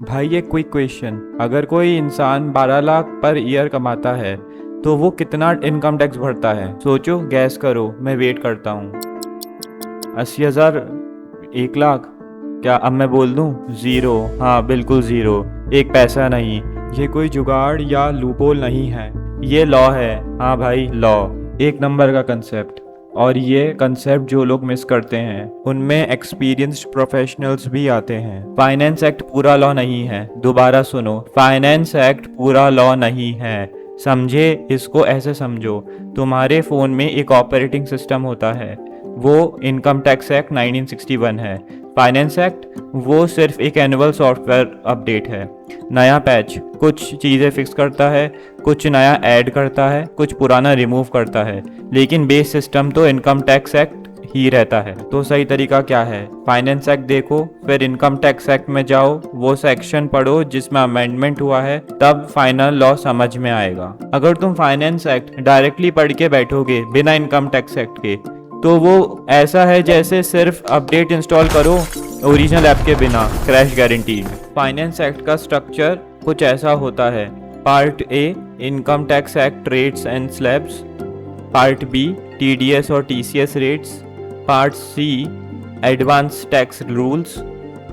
भाई एक quick question, अगर कोई इंसान 12 लाख पर ईयर कमाता है तो वो कितना इनकम टैक्स भरता है? सोचो, गैस करो, मैं वेट करता हूँ। 80,000, 1 लाख? क्या अब मैं बोल दूँ? ज़ीरो। हाँ बिल्कुल ज़ीरो, एक पैसा नहीं। ये कोई जुगाड़ या लूपहोल नहीं है, ये लॉ है। हाँ भाई, लॉ। एक नंबर का कंसेप्ट। और ये कंसेप्ट जो लोग मिस करते हैं उनमें एक्सपीरियंस्ड प्रोफेशनल्स भी आते हैं। फाइनेंस एक्ट पूरा लॉ नहीं है, दोबारा सुनो, फाइनेंस एक्ट पूरा लॉ नहीं है। समझे? इसको ऐसे समझो, तुम्हारे फ़ोन में एक ऑपरेटिंग सिस्टम होता है, वो इनकम टैक्स एक्ट 1961 है। फाइनेंस एक्ट वो सिर्फ एक एनुअल सॉफ्टवेयर अपडेट है, नया पैच, कुछ चीज़ें फिक्स करता है, कुछ नया ऐड करता है, कुछ पुराना रिमूव करता है, लेकिन बेस सिस्टम तो इनकम टैक्स एक्ट ही रहता है। तो सही तरीका क्या है? फाइनेंस एक्ट देखो, फिर इनकम टैक्स एक्ट में जाओ, वो सेक्शन पढ़ो जिसमें अमेंडमेंट हुआ है, तब फाइनल लॉ समझ में आएगा। अगर तुम फाइनेंस एक्ट डायरेक्टली पढ़ के बैठोगे बिना इनकम टैक्स एक्ट के, तो वो ऐसा है जैसे सिर्फ अपडेट इंस्टॉल करो ओरिजिनल ऐप के बिना, क्रैश गारंटी। फाइनेंस एक्ट का स्ट्रक्चर कुछ ऐसा होता है: part A, income tax act rates and slabs; part B, TDS और TCS rates; part C, advance tax rules;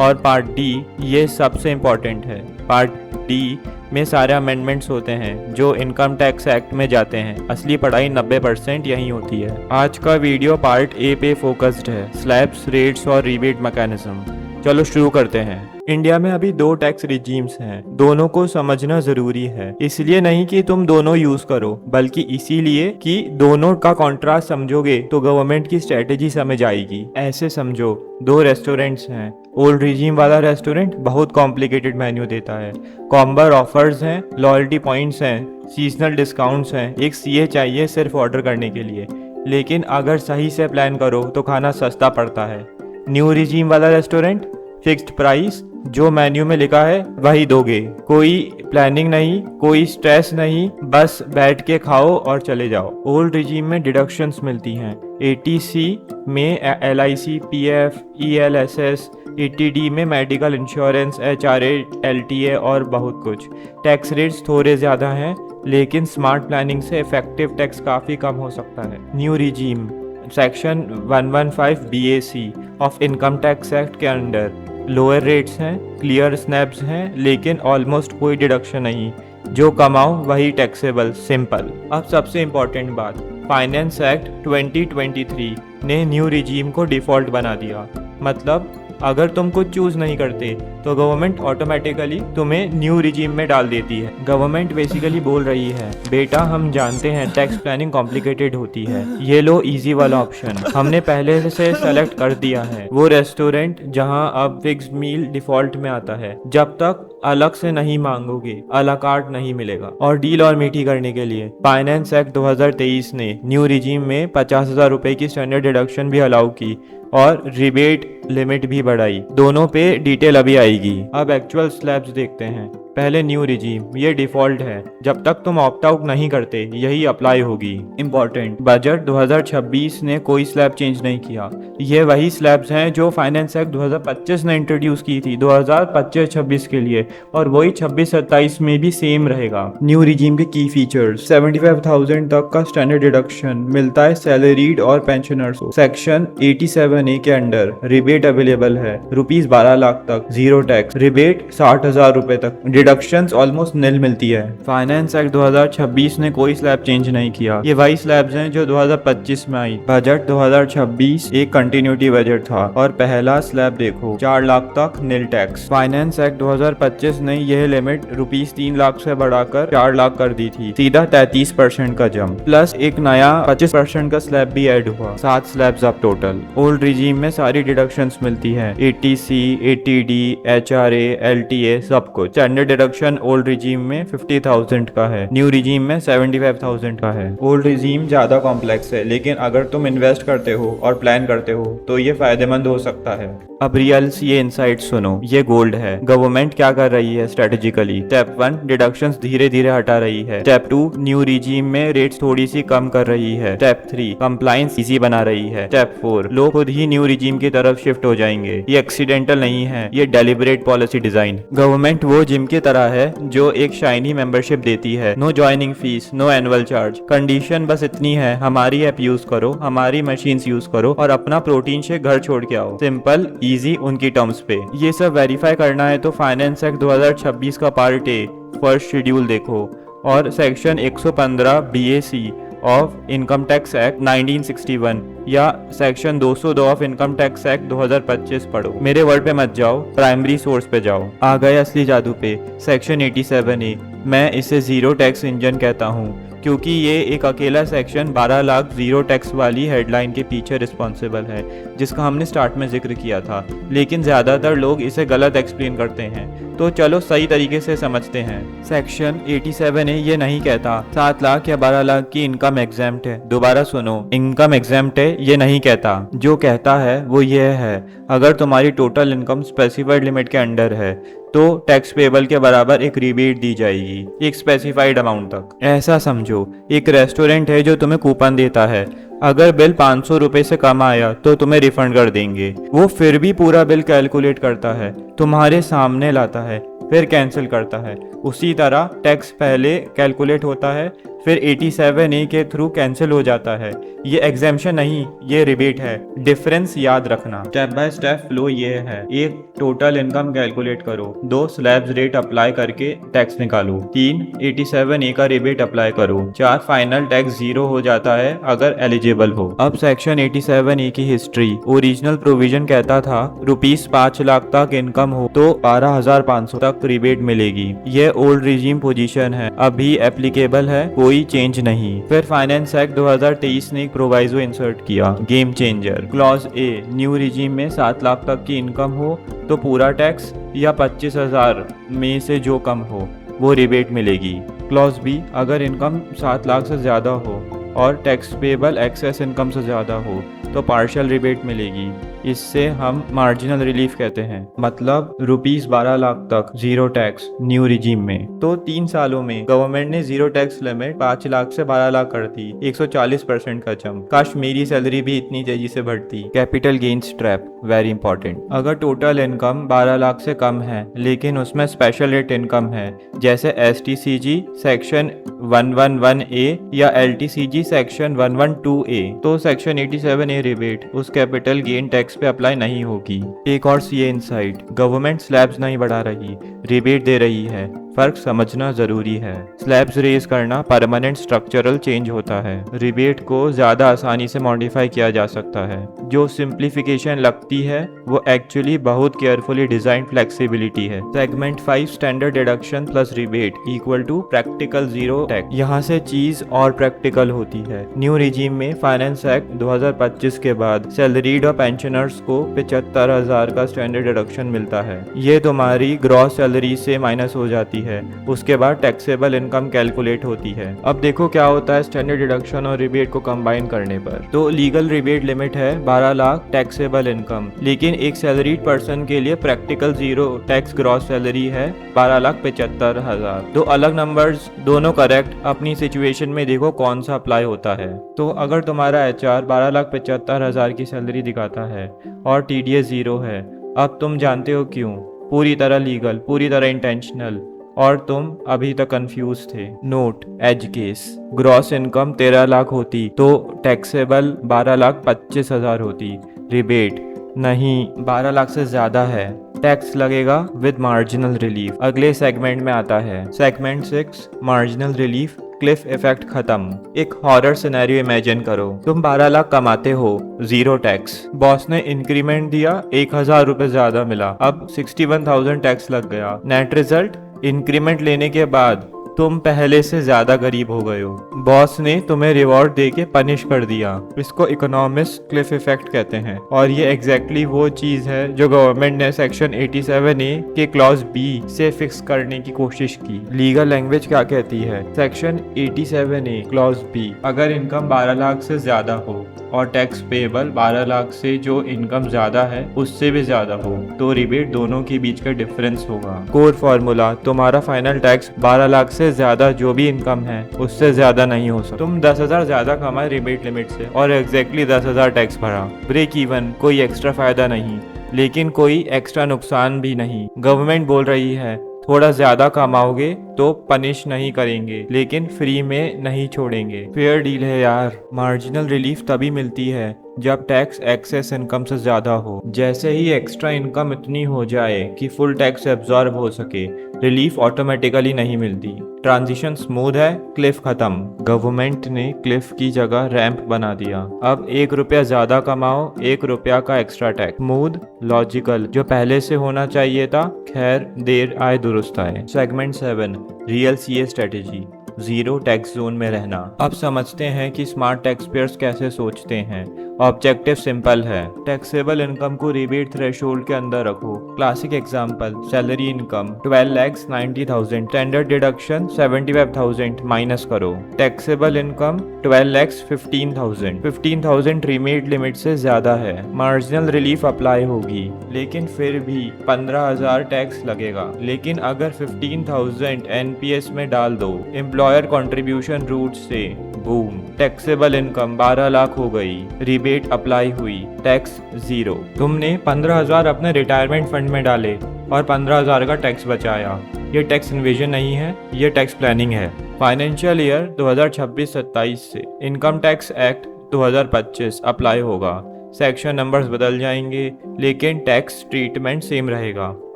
और पार्ट डी, ये सबसे इम्पॉर्टेंट है, पार्ट डी में सारे अमेंडमेंट्स होते हैं जो इनकम टैक्स एक्ट में जाते हैं। असली पढ़ाई 90% यहीं होती है। आज का वीडियो पार्ट ए पे फोकस्ड है, स्लैब्स, रेट्स और रिबेट मैकेनिज्म। चलो शुरू करते हैं। इंडिया में अभी 2 टैक्स रिजीम्स हैं, दोनों को समझना जरूरी है। इसलिए नहीं कि तुम दोनों यूज करो, बल्कि इसीलिए कि दोनों का कॉन्ट्रास्ट समझोगे तो गवर्नमेंट की स्ट्रेटेजी समझ आएगी। ऐसे समझो, 2 रेस्टोरेंट्स हैं। ओल्ड रिजीम वाला रेस्टोरेंट बहुत कॉम्प्लिकेटेड मेन्यू देता है, कॉम्बर ऑफर्स हैं, लॉयल्टी पॉइंट्स हैं, सीजनल डिस्काउंट्स हैं, एक सीए चाहिए सिर्फ ऑर्डर करने के लिए। लेकिन अगर सही से प्लान करो तो खाना सस्ता पड़ता है। न्यू रिजीम वाला रेस्टोरेंट, फिक्स्ड प्राइस, जो मेन्यू में लिखा है वही दोगे, कोई प्लानिंग नहीं, कोई स्ट्रेस नहीं, बस बैठ के खाओ और चले जाओ। ओल्ड रिजीम में डिडक्शंस मिलती हैं, एटीसी में एलआईसी, पीएफ, ईएलएसएस, एटीडी में मेडिकल इंश्योरेंस, एचआरए, एलटीए और बहुत कुछ। टैक्स रेट्स थोड़े ज़्यादा हैं, लेकिन स्मार्ट प्लानिंग से इफेक्टिव टैक्स काफ़ी कम हो सकता है। New regime section 115 BAC of income tax act के अंडर लोअर रेट्स हैं, क्लियर स्नैप्स हैं, लेकिन ऑलमोस्ट कोई डिडक्शन नहीं, जो कमाओ वही टैक्सेबल, सिंपल। अब सबसे इम्पॉर्टेंट बात, फाइनेंस एक्ट 2023 ने न्यू रिजीम को डिफ़ॉल्ट बना दिया। मतलब अगर तुम कुछ चूज़ नहीं करते तो गवर्नमेंट ऑटोमेटिकली तुम्हें न्यू रिजीम में डाल देती है। गवर्नमेंट बेसिकली बोल रही है, बेटा हम जानते हैं टैक्स प्लानिंग कॉम्प्लिकेटेड होती है, ये लो इजी वाला ऑप्शन हमने पहले से सेलेक्ट कर दिया है, वो रेस्टोरेंट जहां अब फिक्स्ड मील डिफॉल्ट में आता है। जब तक अलग से नहीं मांगोगे, अला कार्ट नहीं मिलेगा। और डील और मीठी करने के लिए फाइनेंस एक्ट 2023 ने न्यू रिजीम में 50,000 रुपए की स्टैंडर्ड डिडक्शन भी अलाउ की और रिबेट लिमिट भी बढ़ाई। दोनों पे डिटेल अभी आएगी। अब एक्चुअल स्लैब्स देखते हैं। पहले न्यू रिजीम, ये डिफ़ॉल्ट है, जब तक तुम ऑप्ट आउट नहीं करते यही अप्लाई होगी। इम्पॉर्टेंट, बजट 2026 ने कोई स्लैब चेंज नहीं किया, ये वही स्लैब्स हैं जो फाइनेंस एक्ट 2025 ने इंट्रोड्यूस की थी 2025-26 के लिए, और वही 26-27 में भी सेम रहेगा। न्यू रिजीम के की फीचर्स, 75,000 तक का स्टैंडर्ड डिडक्शन मिलता है सैलरीड और पेंशनर्स को। सेक्शन 87A के अंडर रिबेट अवेलेबल है, ₹12 लाख तक, जीरो टैक्स रिबेट, 60,000 रुपए तक, डिडक्शंस ऑलमोस्ट निल मिलती है। फाइनेंस एक्ट 2026 ने कोई स्लैब चेंज नहीं किया, ये वही स्लैब्स हैं जो 2025 में आई। बजट 2026 एक कंटिन्यूटी बजट था और पहला स्लैब देखो, 4 लाख तक निल टैक्स। फाइनेंस एक्ट 2025 ने यह लिमिट ₹3 लाख से बढ़ाकर 4 लाख कर दी थी, सीधा 33% का जंप, प्लस एक नया 25% का स्लैब भी ऐड हुआ, 7 स्लैब्स अब टोटल। ओल्ड रिजीम में सारी डिडक्शंस मिलती है, एटीसी, एटीडी, एचआरए, एलटीए, सब कुछ। स्टैंडर्ड डिडक्शन ओल्ड रिजीम में 50,000 का है, न्यू रिजीम में 75,000 का है। ओल्ड रिजीम ज्यादा कॉम्प्लेक्स है, लेकिन अगर तुम इन्वेस्ट करते हो और प्लान करते हो तो ये फायदेमंद हो सकता है। अब रियल ये इनसाइट सुनो, ये गोल्ड है। गवर्नमेंट क्या कर रही है स्ट्रेटेजिकली? स्टेप 1, डिडक्शंस धीरे धीरे हटा रही है। स्टेप 2, न्यू रिजीम में रेट्स थोड़ी सी कम कर रही है। स्टेप 3, कंप्लायंस इजी बना रही है। स्टेप 4, लोग खुद ही न्यू रिजीम की तरफ शिफ्ट शिफ्ट हो जाएंगे। ये एक्सीडेंटल नहीं है, ये डेलिबरेट पॉलिसी डिजाइन। गवर्नमेंट वो जिम की तरह है जो एक शाइनी मेंबरशिप देती है, no joining fees, no annual charge. Condition बस इतनी है, हमारी ऐप यूज करो, हमारी मशीन्स यूज करो और अपना प्रोटीन शेक घर छोड़ के आओ। सिंपल, इजी, उनकी टर्म्स पे। ये सब वेरीफाई करना है तो फाइनेंस एक्ट 2026 का पार्ट ए फर्स्ट शेड्यूल देखो और section 115 BAC of income tax act 1961 या section 202 of income tax act 2025 पढ़ो। मेरे वर्ड पे मत जाओ, प्राइमरी सोर्स पे जाओ। आ गए असली जादू पे, सेक्शन 87A। मैं इसे जीरो टैक्स इंजन कहता हूँ क्योंकि ये एक अकेला सेक्शन 12 लाख जीरो टैक्स वाली हेडलाइन के पीछे रिस्पॉन्सिबल है, जिसका हमने स्टार्ट में जिक्र किया था, लेकिन ज़्यादातर लोग इसे गलत एक्सप्लेन करते हैं। तो चलो सही तरीके से समझते हैं। सेक्शन 87A ये नहीं कहता 7 लाख या 12 लाख की इनकम एग्जैम्प्ट है। दोबारा सुनो, इनकम एग्जैम्प्ट है ये नहीं कहता। जो कहता है वो ये है, अगर तुम्हारी टोटल इनकम स्पेसिफाइड लिमिट के अंडर है तो टैक्स पेबल के बराबर एक रिबेट दी जाएगी एक स्पेसिफाइड अमाउंट तक। ऐसा समझो, एक रेस्टोरेंट है जो तुम्हें कूपन देता है, अगर बिल 500 रुपए से कम आया तो तुम्हें रिफंड कर देंगे। वो फिर भी पूरा बिल कैलकुलेट करता है, तुम्हारे सामने लाता है, फिर कैंसिल करता है। उसी तरह टैक्स पहले कैलकुलेट होता है, फिर 87A के थ्रू कैंसिल हो जाता है। ये एग्जेम्पशन नहीं, ये रिबेट है। डिफरेंस याद रखना। स्टेप बाय स्टेप फ्लो ये है, एक टोटल इनकम कैलकुलेट करो, 2 स्लैब्स रेट अप्लाई करके टैक्स निकालो, 3 87A का रिबेट अप्लाई करो, 4 फाइनल टैक्स 0 हो जाता है अगर एलिजिबल हो। अब सेक्शन 87A की हिस्ट्री। ओरिजिनल प्रोविजन कहता था ₹5 लाख तक इनकम हो तो 12,500 तक रिबेट मिलेगी। ये ओल्ड रिजीम पोजीशन है, अभी एप्लीकेबल है, कोई चेंज नहीं। फिर फाइनेंस एक्ट 2023 ने एक प्रोवाइजो इंसर्ट किया, game changer. Clause A, new regime में 7 लाख तक की इनकम हो तो पूरा टैक्स या 25,000 में से जो कम हो वो रिबेट मिलेगी। क्लॉज बी, अगर इनकम 7 लाख से ज़्यादा हो और टैक्स पेबल एक्सेस इनकम से ज़्यादा हो तो पार्शियल रिबेट मिलेगी। इससे हम मार्जिनल रिलीफ कहते हैं, मतलब ₹12 लाख तक जीरो टैक्स न्यू रिजीम में। तो 3 सालों में गवर्नमेंट ने जीरो टैक्स लिमिट 5 लाख से 12 लाख कर दी, 140% का जंप। काश मेरी सैलरी भी इतनी तेजी से बढ़ती। Capital gains trap, very important. अगर टोटल इनकम 12 लाख से कम है लेकिन उसमें स्पेशल रेट इनकम है, जैसे STCG सेक्शन 111A या LTCG सेक्शन 112A, तो सेक्शन 87A रिबेट उस कैपिटल गेन टैक्स पे अप्लाई नहीं होगी। एक और सीए इनसाइट, गवर्नमेंट स्लैब्स नहीं बढ़ा रही, रिबेट दे रही है। फर्क समझना जरूरी है। स्लैब्स रेज करना परमानेंट स्ट्रक्चरल चेंज होता है, रिबेट को ज्यादा आसानी से मॉडिफाई किया जा सकता है। जो सिंप्लीफिकेशन लगती है वो एक्चुअली बहुत केयरफुली डिजाइन फ्लेक्सिबिलिटी है। Segment 5 standard deduction plus rebate equal to practical zero tax. यहाँ से चीज और प्रैक्टिकल होती है। न्यू रिजीम में फाइनेंस एक्ट 2025 के बाद सैलरीड और पेंशनर्स को 75,000 का स्टैंडर्ड डिडक्शन मिलता है। ये तुम्हारी ग्रॉस सैलरी से माइनस हो जाती है, उसके बाद टैक्सेबल इनकम कैलकुलेट होती है। अब देखो क्या होता है स्टैंडर्ड डिडक्शन और रिबेट को कंबाइन करने पर। तो लीगल रिबेट लिमिट है 12 लाख टैक्सेबल इनकम, लेकिन एक सैलरीड पर्सन के लिए practical zero tax gross salary है 12,75,000। दो अलग नंबर्स, दोनों करेक्ट। अपनी सिचुएशन में देखो कौन सा अप्लाई होता है। तो अगर तुम्हारा HR 12,75,000 की सैलरी दिखाता है और TDS 0 है, अब तुम जानते हो क्यों। पूरी तरह लीगल, पूरी तरह इंटेंशनल, और तुम अभी तक कंफ्यूज थे। Note, edge case, gross income 13 lakh होती तो टैक्सेबल 12,25,000 होती। रिबेट नहीं, 12 लाख से ज्यादा है, टैक्स लगेगा विद मार्जिनल रिलीफ। अगले सेगमेंट में आता है segment 6, marginal relief, Cliff effect खत्म। एक हॉरर सिनेरियो इमेजिन करो, तुम 12 लाख कमाते हो, जीरो टैक्स। बॉस ने इंक्रीमेंट दिया, 1,000 रुपए ज्यादा मिला, अब 61,000 टैक्स लग गया। नेट रिजल्ट, इंक्रीमेंट लेने के बाद तुम पहले से ज्यादा गरीब हो गए हो। बॉस ने तुम्हें रिवॉर्ड देके पनिश कर दिया। इसको इकोनॉमिस्ट क्लिफ इफेक्ट कहते हैं, और ये एग्जैक्टली वो चीज है जो गवर्नमेंट ने सेक्शन 87A के क्लॉज B से फिक्स करने की कोशिश की। लीगल लैंग्वेज क्या कहती है? सेक्शन 87A क्लॉज B, अगर इनकम 12 लाख से ज्यादा हो और टैक्स पेएबल 12 लाख से जो इनकम ज्यादा है उससे भी ज्यादा हो तो रिबेट दोनों के बीच का डिफरेंस होगा। कोर फॉर्मूला, तुम्हारा फाइनल टैक्स 12 लाख से से ज्यादा जो भी इनकम है उससे ज्यादा नहीं हो सकता। तुम 10,000 ज्यादा कमाए रिबेट लिमिट से और एग्जैक्टली 10,000 टैक्स भरा, ब्रेक इवन, कोई एक्स्ट्रा फायदा नहीं, लेकिन कोई एक्स्ट्रा नुकसान भी नहीं। गवर्नमेंट बोल रही है थोड़ा ज्यादा कमाओगे तो पनिश नहीं करेंगे, लेकिन फ्री में नहीं छोड़ेंगे। फेयर डील है यार। मार्जिनल रिलीफ तभी मिलती है जब टैक्स एक्सेस इनकम से ज्यादा हो। जैसे ही एक्स्ट्रा इनकम इतनी हो जाए कि फुल टैक्स एब्जॉर्ब हो सके, रिलीफ ऑटोमेटिकली नहीं मिलती। ट्रांजिशन स्मूथ है, क्लिफ खत्म। गवर्नमेंट ने क्लिफ की जगह रैंप बना दिया। अब 1 रुपया ज्यादा कमाओ, 1 रुपया का एक्स्ट्रा टैक्स। स्मूथ, लॉजिकल, जो पहले से होना चाहिए था। खैर, देर आए दुरुस्त आए। Segment 7, real CA strategy, zero tax zone में रहना। अब समझते हैं कि स्मार्ट टैक्स पेयर्स कैसे सोचते हैं। ऑब्जेक्टिव सिंपल है, टैक्सेबल इनकम को रिबेट थ्रेशोल्ड के अंदर रखो। Classic example, salary income 12,90,000, standard deduction 75,000 minus करो। टैक्सेबल इनकम 12,15,000, 15,000 रिमेट लिमिट से ज्यादा है, मार्जिनल रिलीफ अप्लाई होगी, लेकिन फिर भी 15,000 टैक्स लगेगा। लेकिन अगर 15,000 एनपीएस में डाल दो एम्प्लॉयर कंट्रीब्यूशन रूट से, बूम, टैक्सेबल इनकम 12 लाख हो गई, रिबेट अप्लाई हुई, टैक्स जीरो। तुमने 15,000 अपने रिटायरमेंट फंड में डाले और 15,000 का टैक्स बचाया। ये टैक्स इन्वेजन नहीं है, ये टैक्स प्लानिंग है। फाइनेंशियल ईयर 2026-27 से इनकम टैक्स एक्ट 2025 अप्लाई होगा। सेक्शन नंबर्स बदल जाएंगे, लेकिन टैक्स ट्रीटमेंट सेम रहेगा।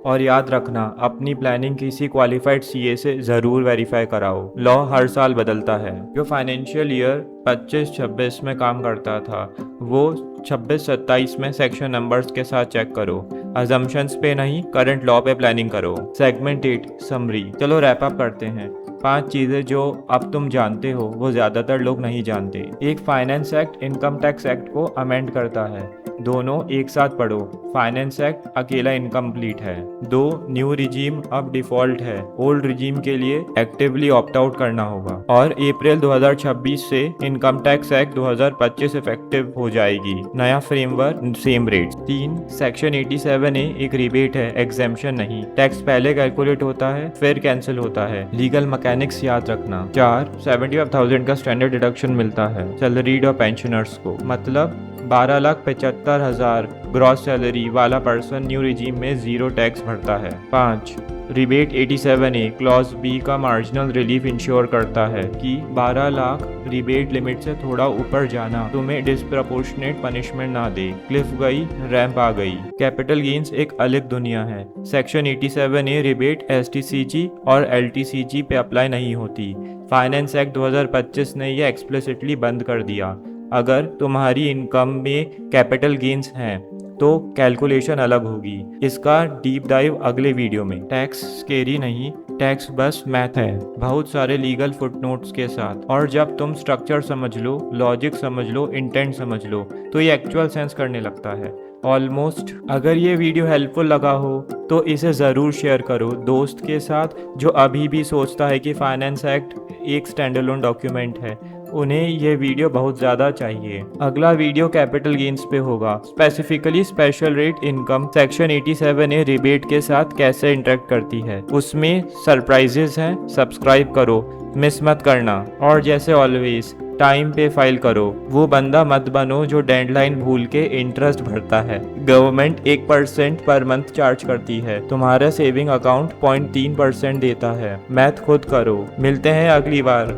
और याद रखना, अपनी प्लानिंग किसी क्वालिफाइड सीए से ज़रूर वेरीफाई कराओ। लॉ हर साल बदलता है। जो फाइनेंशियल ईयर 25-26 में काम करता था वो 26-27 में सेक्शन नंबर्स के साथ चेक करो। अजम्पशंस पे नहीं, करंट लॉ पे प्लानिंग करो। Segment 8, summary. चलो रैप अप करते हैं। 5 चीज़ें जो अब तुम जानते हो वो ज़्यादातर लोग नहीं जानते। एक, finance act income tax act को अमेंड करता है, दोनों एक साथ पढ़ो। फाइनेंस एक्ट अकेला इनकम्प्लीट है। 2, न्यू रिजीम अब डिफॉल्ट है, ओल्ड रिजीम के लिए एक्टिवली ऑप्ट आउट करना होगा। और अप्रैल 2026 से इनकम टैक्स एक्ट 2025 इफेक्टिव हो जाएगी, नया framework, same rate. 3, section 87A एक रिबेट है, एग्जेम्पशन नहीं। टैक्स पहले कैलकुलेट होता है फिर कैंसिल होता है, लीगल मैकेनिक्स याद रखना। 4, 75,000 का स्टैंडर्ड डिडक्शन मिलता है सैलरीड और पेंशनर्स को, मतलब 12,75,000 ग्रॉस सैलरी वाला पर्सन न्यू रिजीम में जीरो टैक्स भरता है। 5, रिबेट 87A क्लॉज बी का मार्जिनल रिलीफ इंश्योर करता है कि 12 लाख रिबेट लिमिट से थोड़ा ऊपर जाना तुम्हें डिस्प्रपोर्शनेट पनिशमेंट ना दे। क्लिफ गई, रैंप आ गई। कैपिटल गेन्स एक अलग दुनिया है। सेक्शन 87A रिबेट एसटीसीजी और एलटीसीजी पे अप्लाई नहीं होती। फाइनेंस एक्ट 2025 ने यह एक्सप्लिसिटली बंद कर दिया। अगर तुम्हारी इनकम में कैपिटल गेन्स हैं तो कैलकुलेशन अलग होगी। इसका डीप डाइव अगले वीडियो में। टैक्स स्केरी नहीं, टैक्स बस मैथ है, बहुत सारे लीगल फुटनोट्स के साथ। और जब तुम स्ट्रक्चर समझ लो, लॉजिक समझ लो, इंटेंट समझ लो, तो ये एक्चुअल सेंस करने लगता है ऑलमोस्ट। अगर ये वीडियो हेल्पफुल लगा हो तो इसे ज़रूर शेयर करो दोस्त के साथ जो अभी भी सोचता है कि फाइनेंस एक्ट एक स्टैंडअलोन डॉक्यूमेंट है। उन्हें यह वीडियो बहुत ज़्यादा चाहिए। अगला वीडियो कैपिटल गेन्स पे होगा, specifically special rate income section 87A rebate के साथ कैसे इंटरेक्ट करती है। उसमें सरप्राइजेस हैं, सब्सक्राइब करो, मिस मत करना। और जैसे ऑलवेज टाइम पे फाइल करो, वो बंदा मत बनो जो डेडलाइन भूल के इंटरेस्ट भरता है। गवर्नमेंट 1% पर मंथ चार्ज करती है, तुम्हारा सेविंग अकाउंट 0.3% देता है। मैथ खुद करो। मिलते हैं अगली बार।